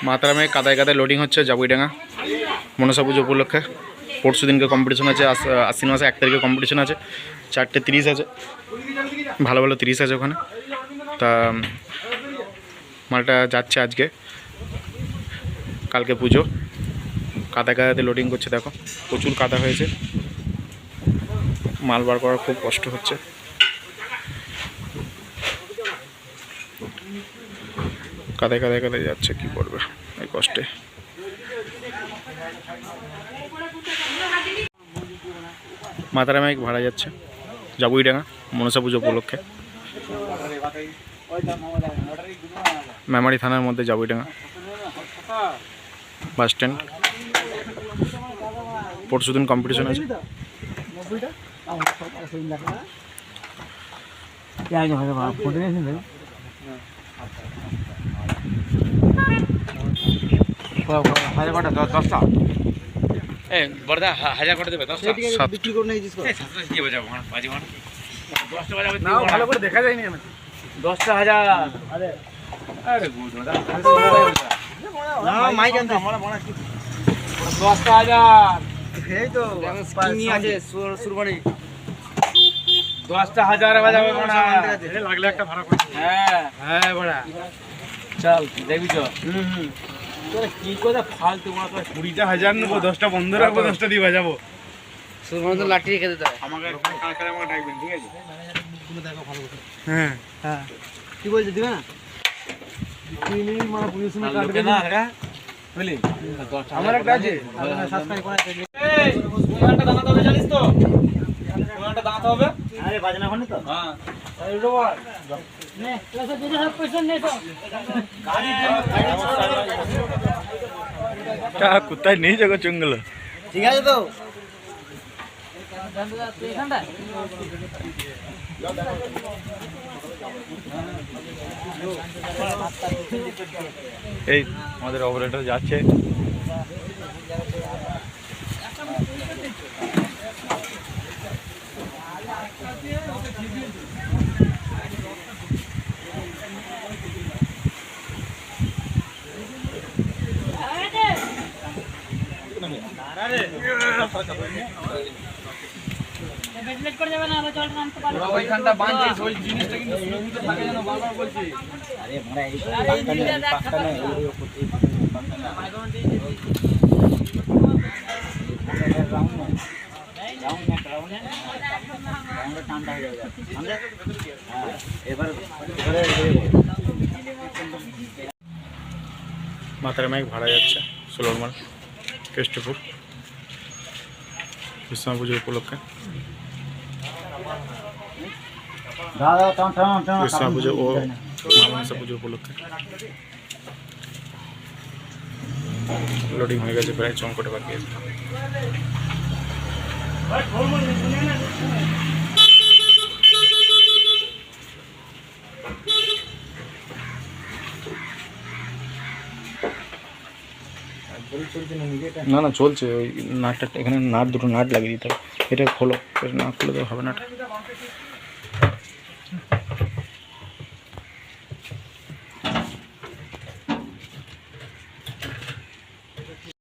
মাতারামে কাদায় কাদায় লোডিং হচ্ছে জাবুইডাঙ্গা মনসা পুজো উপলক্ষে। পরশু দিনকে কম্পিটিশন আছে, আশ্বিন মাসে 1 তারিখে কম্পিটিশন আছে, 4:30 আছে, ভালো ভালো 30 আছে ওখানে। তা মালটা যাচ্ছে আজকে, কালকে পুজো। কাদা কাদাতে লোডিং করছে, দেখো প্রচুর কাদা হয়েছে, মাল বার করা খুব কষ্ট হচ্ছে। কাদায় কাদায় কাদায় যাচ্ছে, কি করবে এই কষ্টে। মাতারামে ভাড়া যাচ্ছে জাবুইডাঙ্গা মনসা পুজো উপলক্ষে। মেমারি থানার মধ্যে জাবুইডাঙ্গা বাস স্ট্যান্ড। পরশু দিন কম্পিটিশন আছে। হাজার করে দেবে, 10টা বিক্রি করে নেই ভালো করে দেখা যায়নি। 10টা হাজার। আরে মাইক আনতে 10টা হাজার। এই তো আছে সুরবানি 10টা হাজার বাজাবে বড়া। লাগলে একটা ভাড়া করে। হ্যাঁ হ্যাঁ বড়া, চল দেখবি তো। তোরা কি কথা ফালতু বড়া, তোরা 20টা হাজার নেবো, 10টা বন্ধ রাখবো, 10টা দিয়ে বাজাবো। সুরবানি তো লাঠি রেখে দিতে হয় আমাকে, কালকে আমাকে ডাকবেন, ঠিক আছে? দেখো ভালো কথা। হ্যাঁ হ্যাঁ, কি বলছিস দিবে না? 3 মিনিট মানে পজিশন কাটবে না রে বলি। আমার একটা আছে, সাবস্ক্রাইব করা আছে। এই কোনটা দাঁড়াতে হবে জানিস তো? কোনটা দাঁড়াতে হবে? আরে বাজনা কোন তো? হ্যাঁ এই লো নে ক্লাস দিতে সব পয়সা নে তো। গাড়ি কা কুত্তায় নেই যাগো জঙ্গল, ঠিক আছে তো? এই আমাদের অপারেটর যাচ্ছে। ওইখানটা বাঁধছিস, ওই জিনিসটা কিন্তু সুরক্ষিত থাকে যেন, বারবার বলছি। আরে মোরা এই পাঁচটা নেই, মাতারামে ভাড়া যাচ্ছে সোলরমাল কেষ্টপুর কৃষ্ণ পুজো উপলক্ষে। কৃষ্ণ পুজো ও মনসা পুজো উপলক্ষে লোডিং হয়ে গেছে, প্রায় চমকটে বাকি আছে। না না চলছে, ওই নাটটা এখানে নাট, দুটো নাট লাগিয়ে দিতে হবে। এটা খোলো, এটা না খুলে তো হবে না।